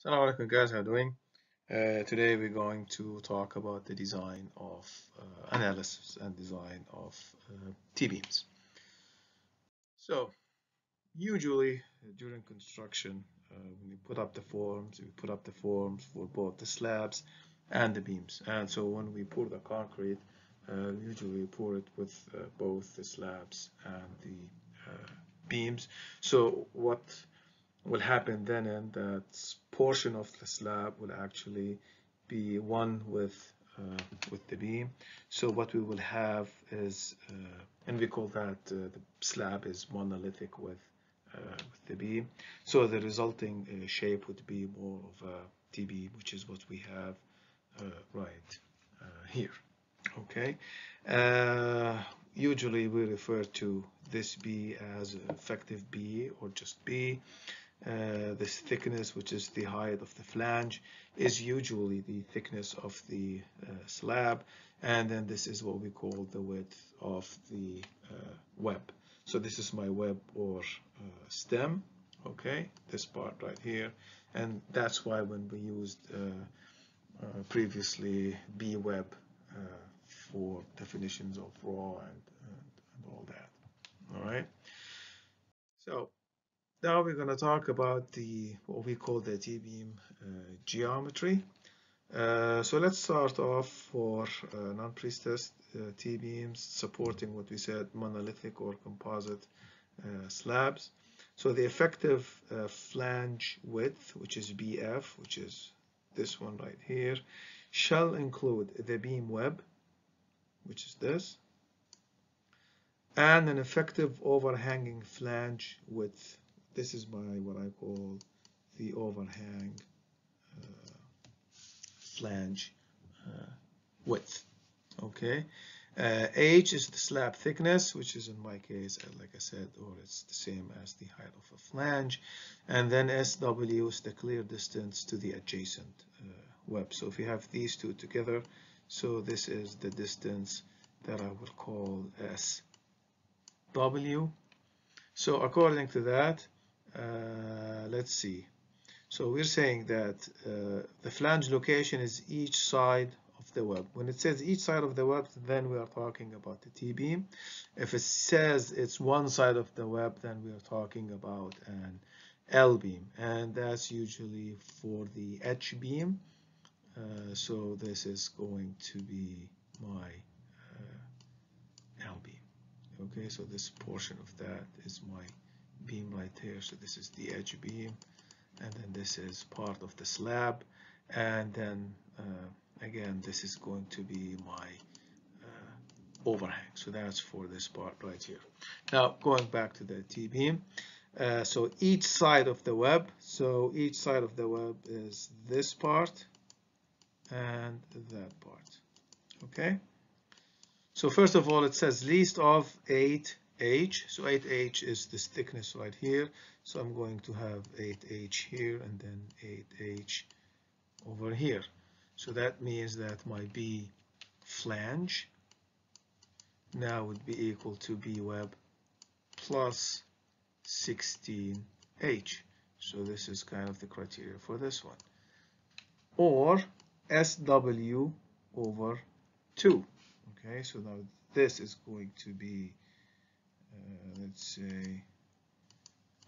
Assalamu alaikum guys, how are you doing? Today we're going to talk about the design of analysis and design of T-beams. So usually during construction, when we put up the forms, we put up the forms for both the slabs and the beams. And so when we pour the concrete, we usually pour it with both the slabs and the beams. So what will happen then, and that portion of the slab will actually be one with the beam. So what we will have is, and we call that the slab is monolithic with the beam. So the resulting shape would be more of a T-beam, which is what we have right here. Okay. Usually we refer to this B as effective B or just B. This thickness, which is the height of the flange, is usually the thickness of the slab, and then this is what we call the width of the web. So this is my web or stem, okay, this part right here, and that's why when we used previously B web for definitions of raw and all that. All right, so now we're going to talk about what we call the T-beam geometry. So let's start off for non-precessed T-beams supporting what we said monolithic or composite slabs. So the effective flange width, which is BF, which is this one right here, shall include the beam web, which is this, and an effective overhanging flange width. This is what I call the overhang flange width. Okay. H is the slab thickness, which is in my case, like I said, or it's the same as the height of a flange. And then SW is the clear distance to the adjacent web. So if you have these two together, so this is the distance that I will call SW. So according to that, let's see. So we're saying that the flange location is each side of the web. When it says each side of the web, then we are talking about the T-beam. If it says it's one side of the web, then we are talking about an L-beam, and that's usually for the H-beam. So this is going to be my L-beam. Okay, so this portion of that is my beam right here. So this is the edge beam, and then this is part of the slab, and then again this is going to be my overhang. So that's for this part right here. Now going back to the T-beam, so each side of the web, so each side of the web is this part and that part. Okay, so first of all it says least of 8H. So 8H is this thickness right here. So I'm going to have 8H here and then 8H over here. So that means that my B flange now would be equal to B web plus 16H. So this is kind of the criteria for this one. Or SW over 2. Okay, so now this is going to be let's say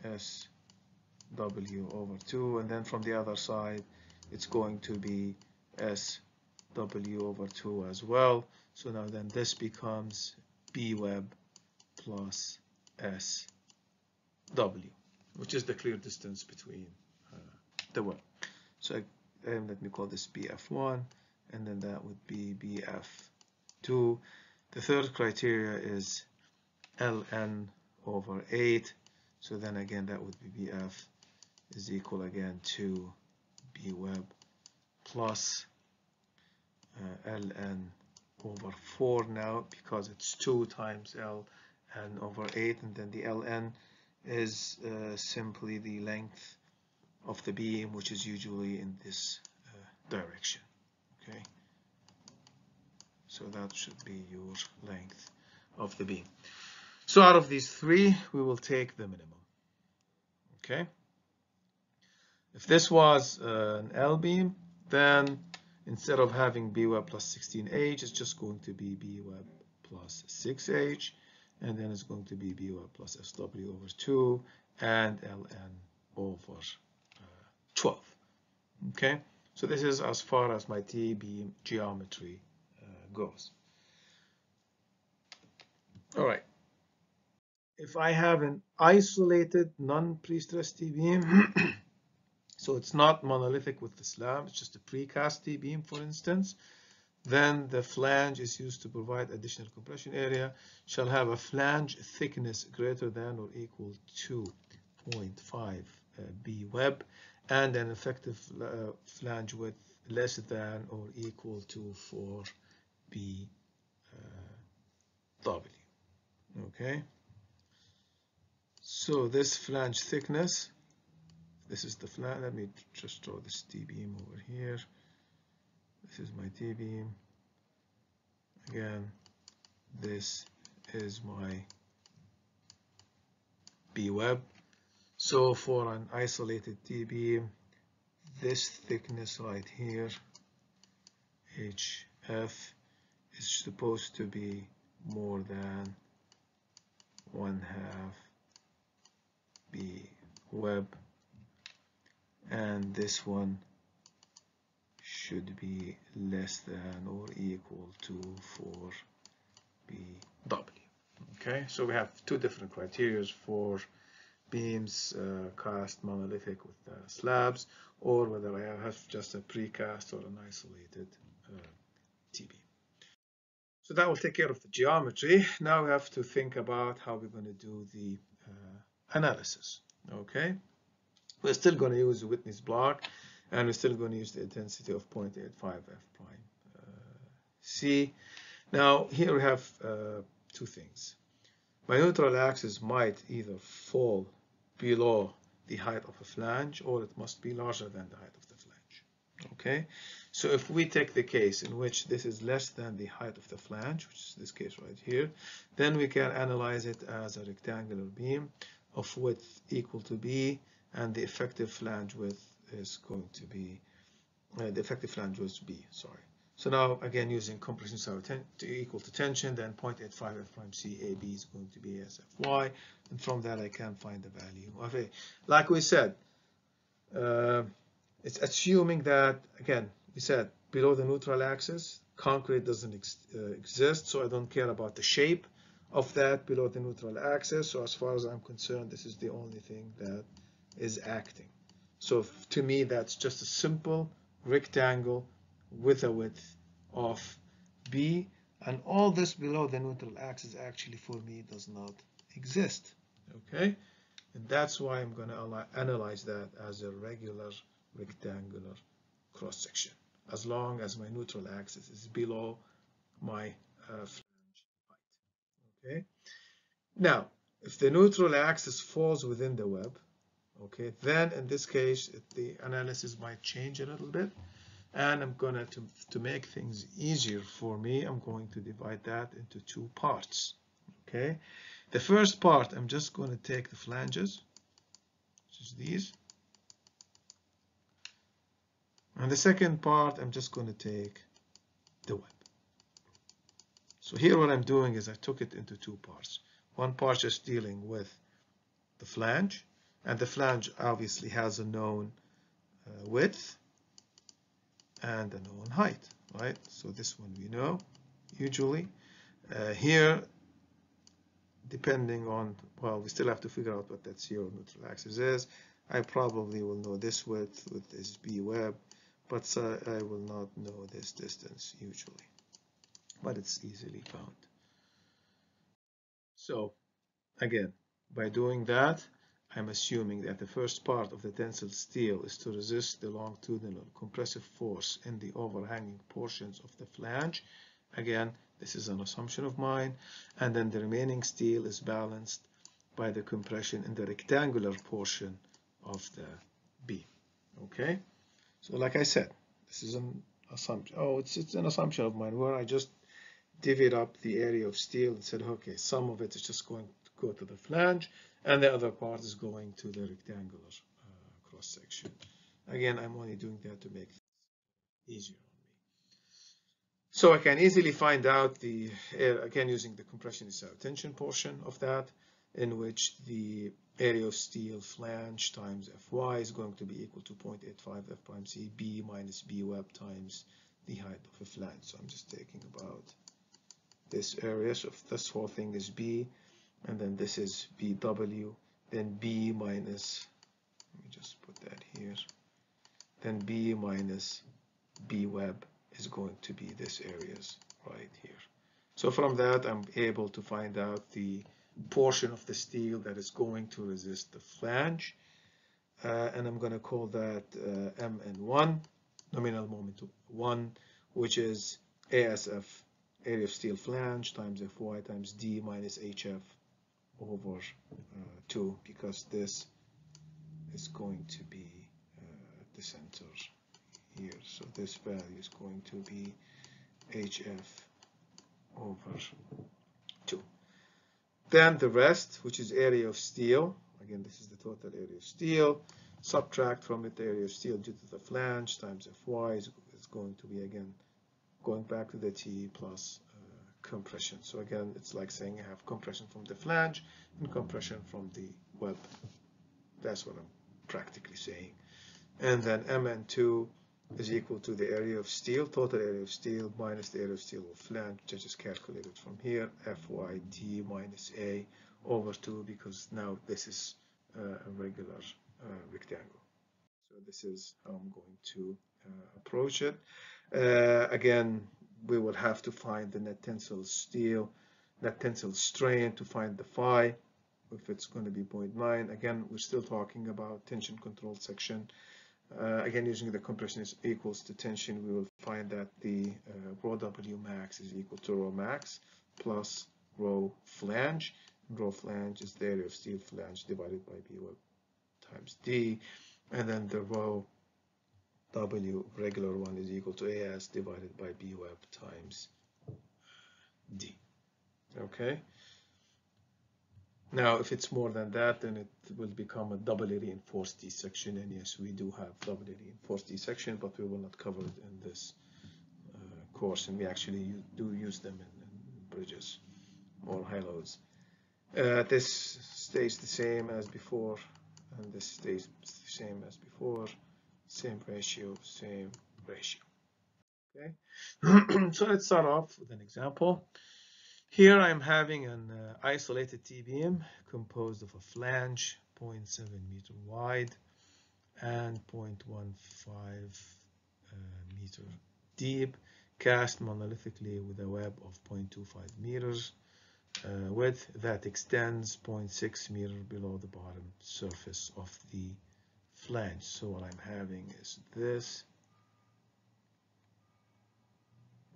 SW over 2, and then from the other side it's going to be SW over 2 as well. So now then this becomes B web plus SW, which is the clear distance between the web. So let me call this BF1, and then that would be BF2. The third criteria is ln over 8, so then again that would be BF is equal again to B web plus ln over 4 now, because it's 2 times ln over 8, and then the ln is simply the length of the beam, which is usually in this direction. Okay, so that should be your length of the beam. So out of these three, we will take the minimum. Okay. If this was an L beam, then instead of having B web plus 16H, it's just going to be B web plus 6H, and then it's going to be B web plus SW over 2 and Ln over 12. Okay, so this is as far as my T-beam geometry goes. All right. If I have an isolated non-pre-stressed T-beam, so it's not monolithic with the slab, it's just a precast T-beam, for instance, then the flange is used to provide additional compression area, shall have a flange thickness greater than or equal to 0.5 B web and an effective flange width less than or equal to 4 B W. Okay, so this flange thickness, this is the flange. Let me just draw this T-beam over here. This is my T-beam. Again, this is my B web. So for an isolated T-beam, this thickness right here, HF, is supposed to be more than 1/2 B web, and this one should be less than or equal to 4 BW. Okay, so we have two different criteria for beams cast monolithic with slabs, or whether I have just a precast or an isolated T-beam. So that will take care of the geometry. Now we have to think about how we're going to do the analysis. Okay, we're still going to use the Whitney's block, and we're still going to use the intensity of 0.85 F prime C. Now here we have two things. My neutral axis might either fall below the height of a flange, or it must be larger than the height of the flange. Okay, so if we take the case in which this is less than the height of the flange, which is this case right here, then we can analyze it as a rectangular beam of width equal to B, and the effective flange width is going to be the effective flange width B. Sorry. So now again using compression side equal to tension, then 0.85 F prime C AB is going to be as Fy, and from that I can find the value of A. Like we said, it's assuming that, again, we said below the neutral axis, concrete doesn't exist, so I don't care about the shape of that below the neutral axis. So as far as I'm concerned, this is the only thing that is acting. So to me, that's just a simple rectangle with a width of B, and all this below the neutral axis actually for me does not exist. Okay, and that's why I'm going to analyze that as a regular rectangular cross section, as long as my neutral axis is below my flange height. Okay, now if the neutral axis falls within the web, okay, then in this case the analysis might change a little bit, and I'm going to make things easier for me, I'm going to divide that into two parts. Okay, the first part, I'm just going to take the flanges, which is these, and the second part, I'm just going to take the web. So here what I'm doing is I took it into two parts. One part just dealing with the flange, and the flange obviously has a known width and a known height, right? So this one we know usually. Here, depending on, well, we still have to figure out what that zero neutral axis is. I probably will know this width with this B web, but I will not know this distance usually, but it's easily found. So again, by doing that, I'm assuming that the first part of the tensile steel is to resist the longitudinal compressive force in the overhanging portions of the flange. Again, this is an assumption of mine. And then the remaining steel is balanced by the compression in the rectangular portion of the beam. Okay? So like I said, this is an assumption. Oh, it's an assumption of mine where I just divvied up the area of steel and said, okay, some of it is just going to go to the flange, and the other part is going to the rectangular cross section Again, I'm only doing that to make things easier on me. So I can easily find out the, again, using the compression tension portion of that, in which the area of steel flange times Fy is going to be equal to 0.85 F prime C B minus B web times the height of a flange. So I'm just taking about this area. So if this whole thing is B, and then this is BW, then B minus, let me just put that here, then B minus B web is going to be this areas right here. So from that, I'm able to find out the portion of the steel that is going to resist the flange, and I'm going to call that MN1, nominal moment 1, which is ASF, area of steel flange, times Fy times D minus HF over 2, because this is going to be the center here. So this value is going to be HF over 2. Then the rest, which is area of steel, again, this is the total area of steel, subtract from it the area of steel due to the flange times Fy is going to be, again, going back to the T plus compression. So again, it's like saying I have compression from the flange and compression from the web. That's what I'm practically saying. And then Mn2 is equal to the area of steel, total area of steel, minus the area of steel of flange, which I just calculated from here, Fyd minus A over 2, because now this is a regular rectangle. So this is how I'm going to approach it. Again, we will have to find the net tensile steel, net tensile strain to find the phi, if it's going to be 0.9. Again, we're still talking about tension controlled section. Again, using the compression is equals to tension, we will find that the rho W max is equal to rho max plus rho flange. Rho flange is the area of steel flange divided by B web times D, and then the rho W regular one is equal to AS divided by B web times D. Okay. Now, if it's more than that, then it will become a doubly reinforced D section. And yes, we do have doubly reinforced D section, but we will not cover it in this course. And we actually do use them in bridges or high loads. This stays the same as before, and this stays the same as before. Same ratio, same ratio. Okay. So let's start off with an example. Here I'm having an isolated T-beam composed of a flange 0.7 meter wide and 0.15 meter deep, cast monolithically with a web of 0.25 meters width that extends 0.6 meter below the bottom surface of the flange. So what I'm having is this.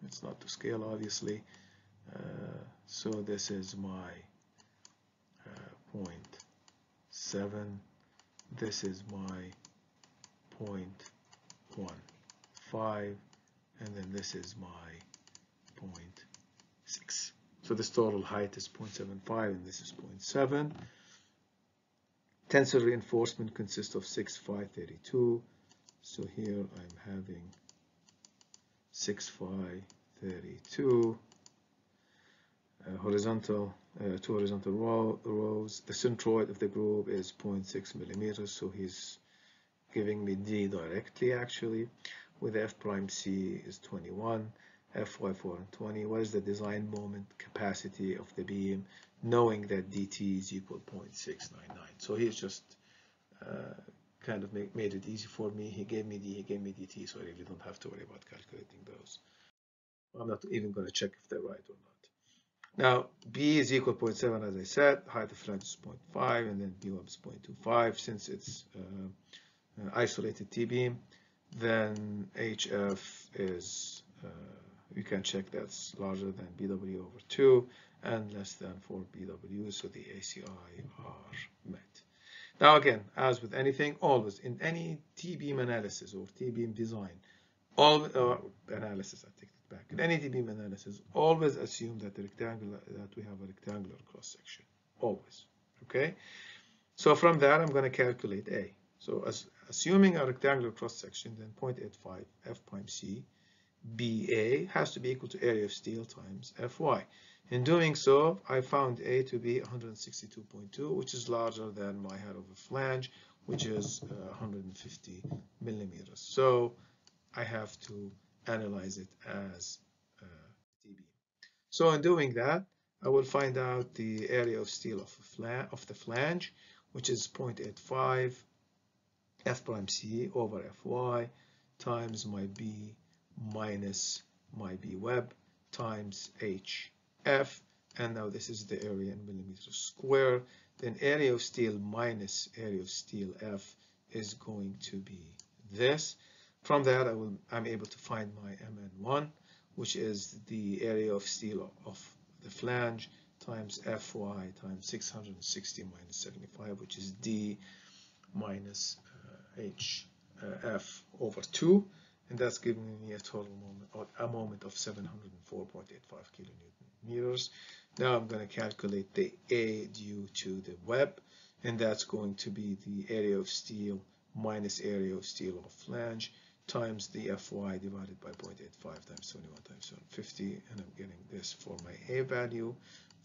It's not to scale, obviously. So this is my 0.7. This is my 0.15, and then this is my 0.6. So this total height is 0.75, and this is 0.7. Tensor reinforcement consists of 6 phi 32. So here I'm having 6 phi 32. Horizontal, two horizontal rows. The centroid of the group is 0.6 millimeters, so he's giving me D directly actually, with F prime C is 21, Fy4 and 20. What is the design moment capacity of the beam, knowing that dt is equal 0.699? So he's just kind of made it easy for me. He gave me D, he gave me dt, so I really don't have to worry about calculating those. I'm not even going to check if they're right or not. Now, B is equal to 0.7, as I said, height of flange is 0.5, and then B web is 0.25. Since it's isolated T-beam, then HF is, you can check that's larger than BW over 2 and less than 4 BW, so the ACI are met. Now again, as with anything, always in any T-beam analysis or T-beam design, all analysis, I take it back. In any T-beam analysis, always assume that we have a rectangular cross section. Always. Okay. So from that, I'm going to calculate A. So as assuming a rectangular cross section, then 0.85 F prime C BA has to be equal to area of steel times Fy. In doing so, I found A to be 162.2, which is larger than my head of a flange, which is 150 millimeters. So I have to analyze it as TB. So in doing that, I will find out the area of steel of the flange, which is 0.85 F prime C over Fy times my B minus my B web times HF, and now this is the area in millimeters square. Then area of steel minus area of steel F is going to be this. From that, I'm able to find my Mn1, which is the area of steel of the flange times Fy times 660 minus 75, which is D minus HF over 2, and that's giving me a total moment, or a moment of 704.85 kilonewton meters. Now I'm going to calculate the A due to the web, and that's going to be the area of steel minus area of steel of flange times the Fy divided by 0.85 times 21 times 750, and I'm getting this for my A value.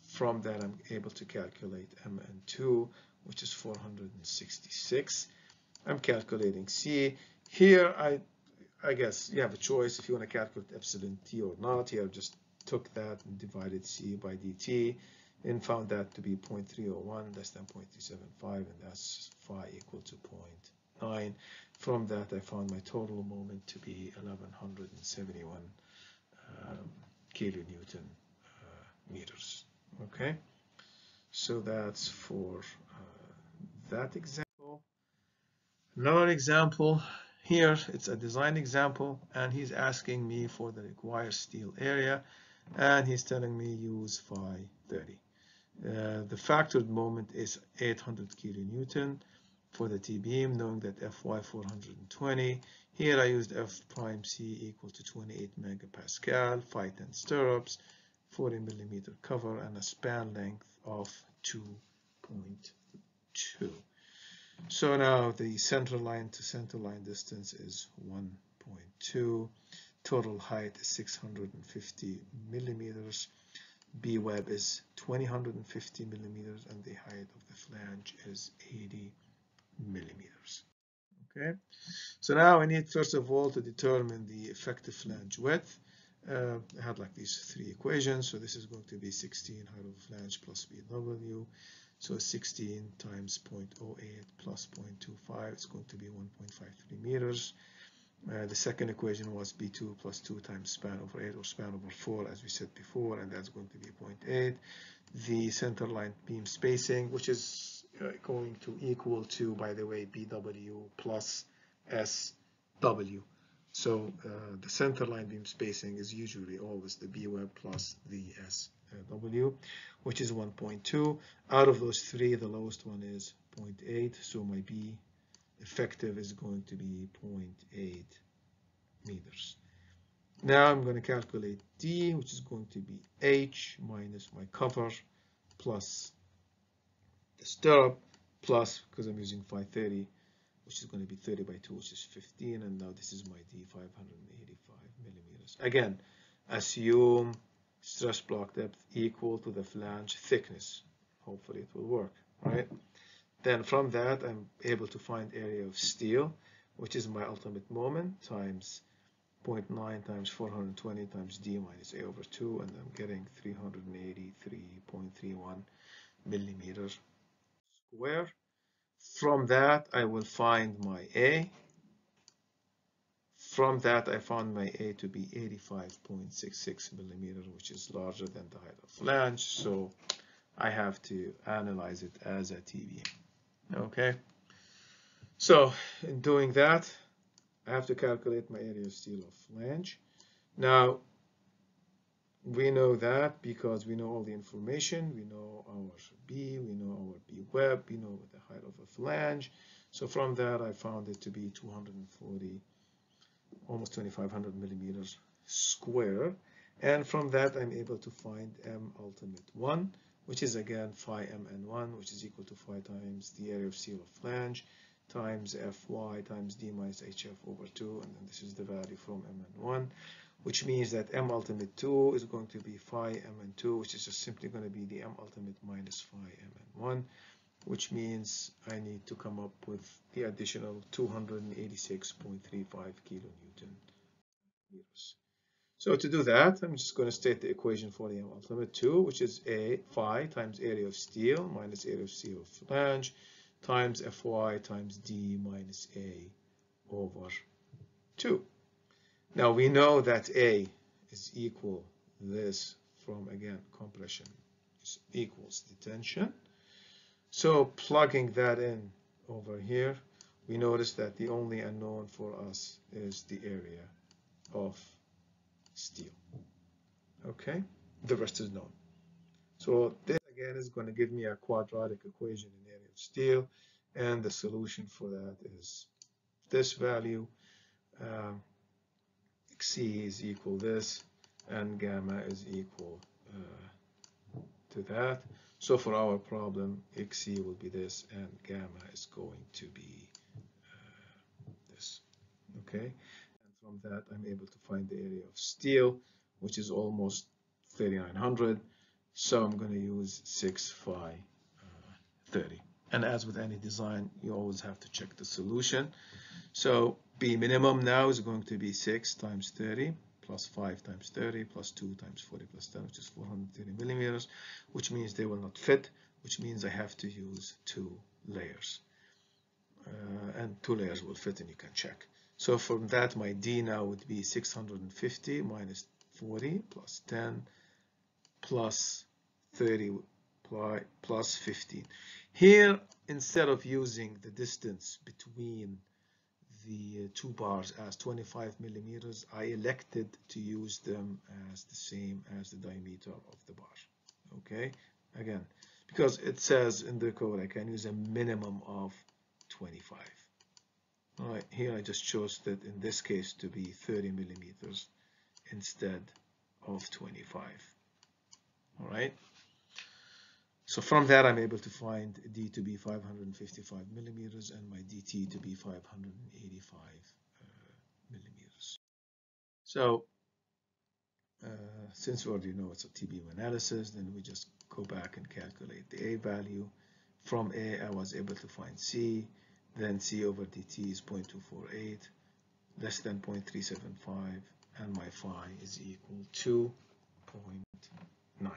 From that, I'm able to calculate Mn2, which is 466. I'm calculating C. Here, I guess you have a choice if you want to calculate epsilon T or not. Here, I just took that and divided C by dt and found that to be 0.301 less than 0.375, and that's phi equal to 0.9. From that, I found my total moment to be 1171 kilonewton meters. Okay, so that's for that example. Another example here, it's a design example, and he's asking me for the required steel area, and he's telling me use phi 30. The factored moment is 800 kilonewton for the T-beam, knowing that Fy 420. Here I used F prime C equal to 28 megapascal, phi 10 stirrups, 40 millimeter cover, and a span length of 2.2. So now the center line to center line distance is 1.2. Total height is 650 millimeters. B web is 250 millimeters, and the height of the flange is 80 millimeters. Okay, so now I need first of all to determine the effective flange width. I had like these three equations. So this is going to be 16 height of flange plus BW. So 16 times 0.08 plus 0.25, it's going to be 1.53 meters. The second equation was B2 plus 2 times span over 8, or span over 4, as we said before, and that's going to be 0.8. The center line beam spacing, which is going to equal to, by the way, BW plus SW. So the center line beam spacing is usually always the B web plus the SW, which is 1.2. Out of those three, the lowest one is 0.8. So my B effective is going to be 0.8 meters. Now I'm going to calculate D, which is going to be H minus my cover plus the stirrup plus, because I'm using 530, which is going to be 30 by 2, which is 15, and now this is my D, 585 millimeters. Again, assume stress block depth equal to the flange thickness. Hopefully it will work, right? Then from that, I'm able to find area of steel, which is my ultimate moment, times 0.9 times 420 times D minus A over 2, and I'm getting 383.31 millimeters square. From that, I will find my A. From that, I found my A to be 85.66 millimeters, which is larger than the height of flange, so I have to analyze it as a T-beam. Okay, so in doing that, I have to calculate my area of steel of flange. Now, we know that because we know all the information. We know our B, we know our B web, we know the height of a flange. So from that, I found it to be 240, almost 2,500 millimeters square. And from that, I'm able to find M ultimate 1, which is again phi Mn1, which is equal to phi times the area of steel of flange times Fy times D minus HF over 2, and then this is the value from Mn1, which means that M ultimate 2 is going to be phi Mn2, which is just simply going to be the M ultimate minus phi Mn1, which means I need to come up with the additional 286.35 kilonewton meters. So to do that, I'm just going to state the equation for the M ultimate 2, which is A phi times area of steel minus area of steel of flange times Fy times D minus A over 2. Now we know that A is equal this from, again, compression equals the tension. So plugging that in over here, we notice that the only unknown for us is the area of steel. Okay, the rest is known. So this again is going to give me a quadratic equation in area of steel, and the solution for that is this value. Xc is equal this, and gamma is equal to that. So for our problem, Xc will be this, and gamma is going to be this. Okay, and from that I'm able to find the area of steel, which is almost 3900. So I'm going to use 6 phi 30. And as with any design, you always have to check the solution. So B minimum now is going to be 6 times 30 plus 5 times 30 plus 2 times 40 plus 10, which is 430 millimeters, which means they will not fit, which means I have to use 2 layers. And 2 layers will fit, and you can check. So from that, my D now would be 650 minus 40 plus 10 plus 30 plus 15. Here, instead of using the distance between the 2 bars as 25 millimeters, I elected to use them as the same as the diameter of the bar. Okay, again, because it says in the code I can use a minimum of 25. All right, here I just chose that in this case to be 30 millimeters instead of 25. All right. So from that, I'm able to find D to be 555 millimeters and my DT to be 585 millimeters. So since we already know it's a T-beam analysis, then we just go back and calculate the A value. From A, I was able to find C. Then C over dt is 0.248, less than 0.375, and my phi is equal to 0.9.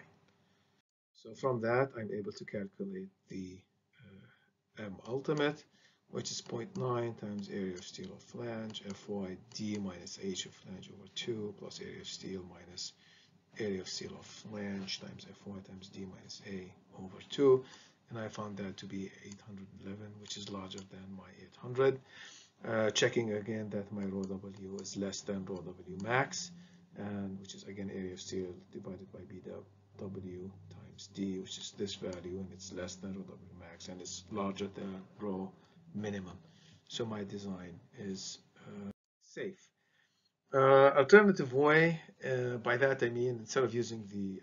So from that, I'm able to calculate the M ultimate, which is 0.9 times area of steel of flange, Fy d minus h of flange over 2, plus area of steel minus area of steel of flange times Fy times d minus a over 2. And I found that to be 811, which is larger than my 800. Checking again that my rho W is less than rho W max, and which is again area of steel divided by BW times D, which is this value, and it's less than rho W max, and it's larger than rho minimum. So my design is safe. Alternative way, by that I mean instead of using the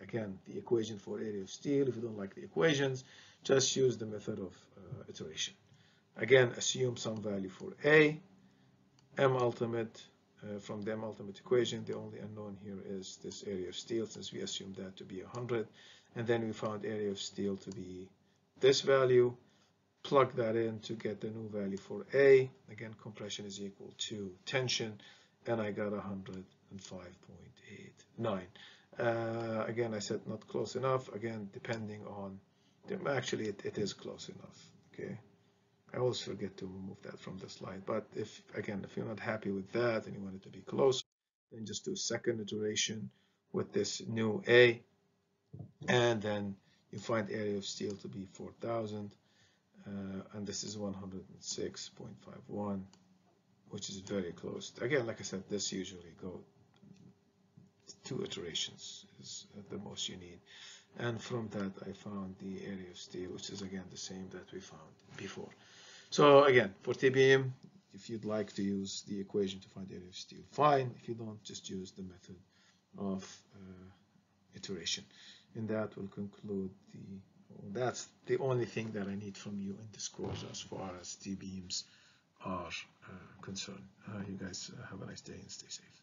equation for area of steel, if you don't like the equations, just use the method of iteration. Again, assume some value for A, M ultimate. From the M ultimate equation, the only unknown here is this area of steel, since we assumed that to be 100, and then we found area of steel to be this value. Plug that in to get the new value for A. Again, compression is equal to tension, and I got 105.89. Again, I said not close enough. Again, depending on, actually it is close enough. Okay, I always forget to remove that from the slide. But if you're not happy with that and you want it to be close, then just do second iteration with this new A, and then you find area of steel to be 4,000. And this is 106.51, which is very close. Again, like I said, this usually go 2 iterations is the most you need. And from that, I found the area of steel, which is again the same that we found before. So again, for T-beam, if you'd like to use the equation to find area of steel, fine. If you don't, just use the method of iteration. And that will conclude the that's the only thing that I need from you in this course as far as T-beams are concerned. You guys have a nice day and stay safe.